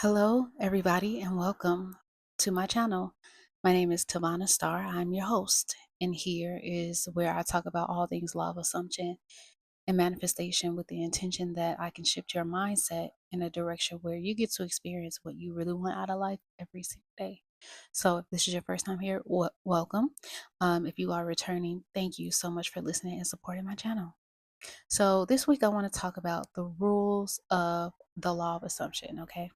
Hello, everybody, and welcome to my channel. My name is TavonaStarO. I'm your host, and here is where I talk about all things law of assumption and manifestation with the intention that I can shift your mindset in a direction where you get to experience what you really want out of life every single day. So, if this is your first time here, welcome. If you are returning, thank you so much for listening and supporting my channel. So, this week I want to talk about the rules of the law of assumption, okay?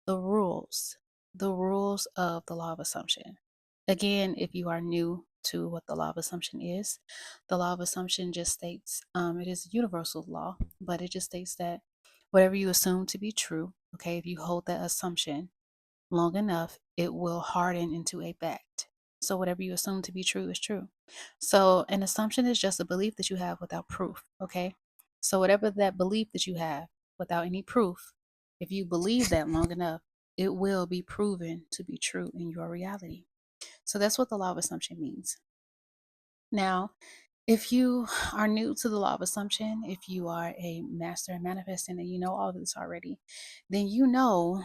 the rules, the rules of the law of assumption. Again, if you are new to what the law of assumption is, the law of assumption just states it is a universal law, but it just states that whatever you assume to be true, okay, if you hold that assumption long enough, it will harden into a fact. So whatever you assume to be true is true. So an assumption is just a belief that you have without proof, okay? So whatever that belief that you have without any proof, if you believe that long enough, it will be proven to be true in your reality. So that's what the law of assumption means. Now, if you are new to the law of assumption, if you are a master at manifesting and you know all of this already, then you know,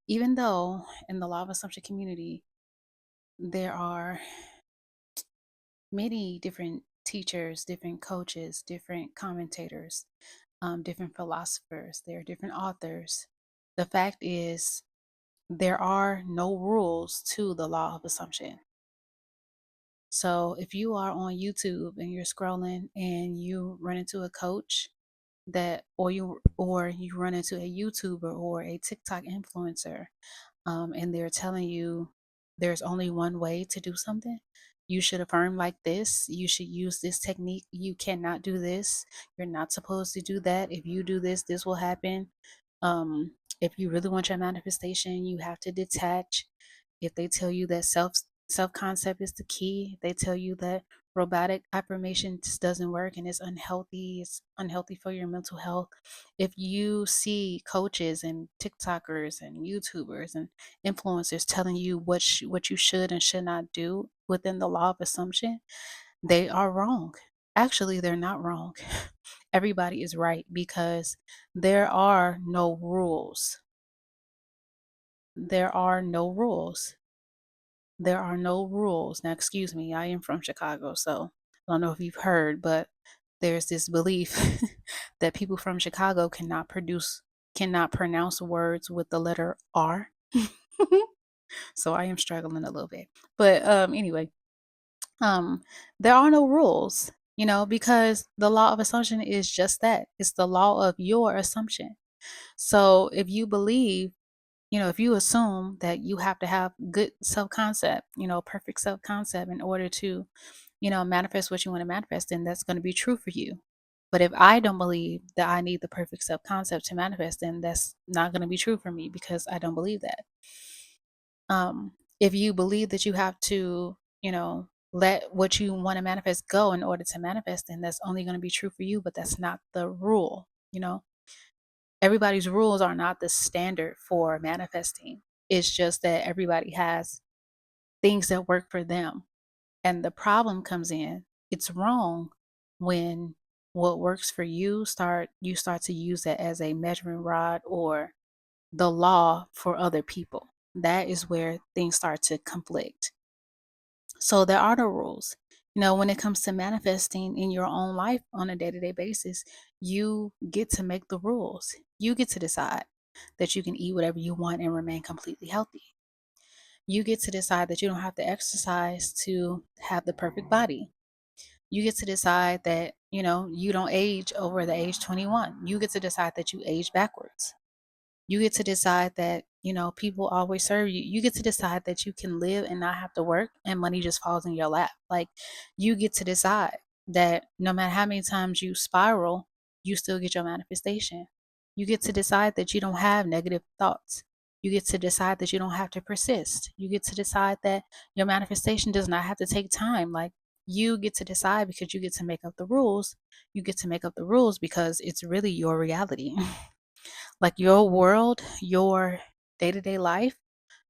even though in the law of assumption community, there are many different teachers, different coaches, different commentators, different philosophers, there are different authors. The fact is, there are no rules to the law of assumption. So if you are on YouTube and you're scrolling and you run into a coach or you run into a YouTuber or a TikTok influencer, and they're telling you there's only one way to do something. You should affirm like this. You should use this technique. You cannot do this. You're not supposed to do that. If you do this, this will happen. If you really want your manifestation, you have to detach. If they tell you that self concept is the key, if they tell you that robotic affirmation just doesn't work and it's unhealthy for your mental health. If you see coaches and TikTokers and YouTubers and influencers telling you what you should and should not do within the law of assumption, they are wrong. Actually, they're not wrong. Everybody is right because there are no rules. There are no rules. There are no rules. Now, excuse me, I am from Chicago, so I don't know if you've heard, but there's this belief that people from Chicago cannot pronounce words with the letter R. So I am struggling a little bit. But anyway, um there are no rules, because the law of assumption is just that. It's the law of your assumption. So if you believe, if you assume that you have to have good self concept, perfect self concept in order to, manifest what you want to manifest, then that's going to be true for you. But if I don't believe that I need the perfect self concept to manifest, then that's not going to be true for me because I don't believe that. If you believe that you have to, let what you want to manifest go in order to manifest, then that's only going to be true for you, but that's not the rule. Everybody's rules are not the standard for manifesting. It's just that everybody has things that work for them. And the problem comes in, it's wrong when what works for you start to use that as a measuring rod or the law for other people. That is where things start to conflict. So there are no rules. When it comes to manifesting in your own life on a day to day basis, you get to make the rules. You get to decide that you can eat whatever you want and remain completely healthy. You get to decide that you don't have to exercise to have the perfect body. You get to decide that, you don't age over the age 21. You get to decide that you age backwards. You get to decide that, people always serve you. You get to decide that you can live and not have to work and money just falls in your lap. Like, you get to decide that no matter how many times you spiral, you still get your manifestation. You get to decide that you don't have negative thoughts. You get to decide that you don't have to persist. You get to decide that your manifestation does not have to take time. Like, you get to decide because you get to make up the rules. You get to make up the rules because it's really your reality. Like, your world, your day to day life,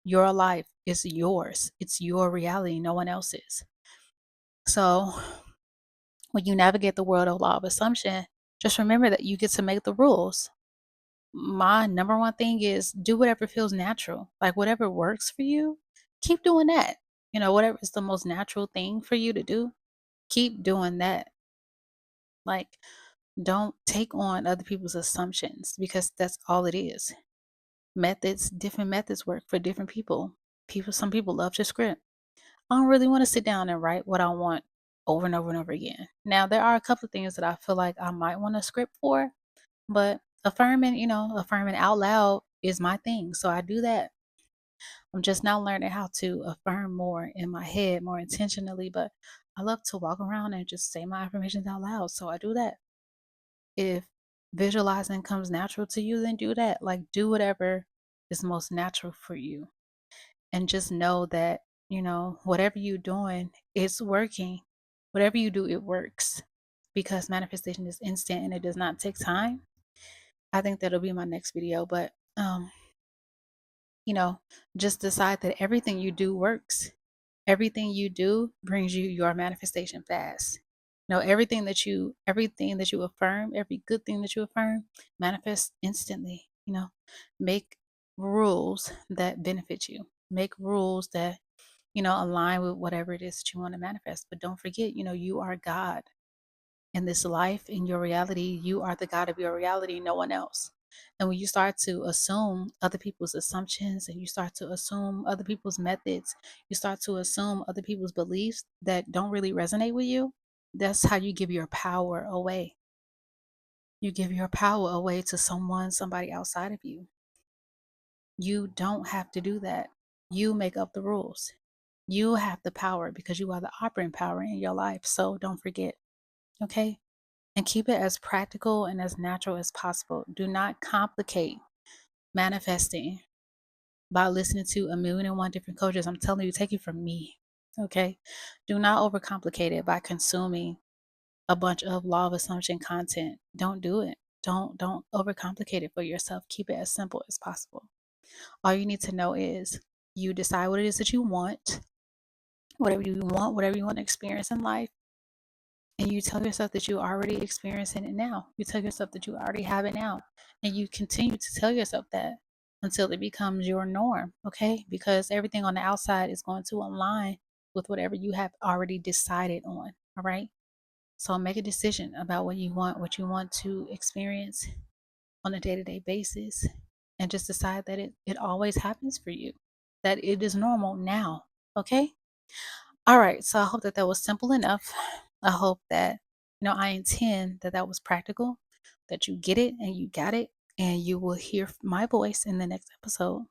your life is yours. It's your reality, no one else's. So, when you navigate the world of law of assumption, just remember that you get to make the rules. my number one thing is do whatever feels natural. Like whatever works for you, keep doing that. Whatever is the most natural thing for you to do, keep doing that. Like, don't take on other people's assumptions because that's all it is. Different methods work for different people. Some people love to script. I don't really want to sit down and write what I want over and over and over again. Now, there are a couple of things that I feel like I might want to script for, but affirming out loud is my thing. So I do that. I'm just now learning how to affirm more in my head, more intentionally, but I love to walk around and just say my affirmations out loud. So I do that. If visualizing comes natural to you, then do that. Like, do whatever is most natural for you. And just know that, whatever you're doing, it's working. Whatever you do, it works because manifestation is instant and it does not take time. I think that'll be my next video, but you know, just decide that everything you do works. Everything you do brings you your manifestation fast. Everything that you affirm, every good thing that you affirm, manifests instantly. Make rules that benefit you. Make rules that, align with whatever it is that you want to manifest. But don't forget, you are God in this life, in your reality. You are the God of your reality, no one else. And when you start to assume other people's assumptions and you start to assume other people's methods, you start to assume other people's beliefs that don't really resonate with you, that's how you give your power away. You give your power away to somebody outside of you. You don't have to do that. You make up the rules. You have the power because you are the operating power in your life. So don't forget, okay? And keep it as practical and as natural as possible. Do not complicate manifesting by listening to a million and one different coaches. I'm telling you, take it from me. Okay. Do not overcomplicate it by consuming a bunch of law of assumption content. Don't do it. Don't overcomplicate it for yourself. Keep it as simple as possible. All you need to know is you decide what it is that you want, whatever you want to experience in life. And you tell yourself that you're already experiencing it now. You tell yourself that you already have it now. And you continue to tell yourself that until it becomes your norm, okay? Because everything on the outside is going to align with whatever you have already decided on, all right? So make a decision about what you want to experience on a day-to-day basis, and just decide that it always happens for you, that it is normal now, okay? All right, so I hope that that was simple enough. I hope that, I intend that that was practical, that you get it and you got it, and you will hear my voice in the next episode.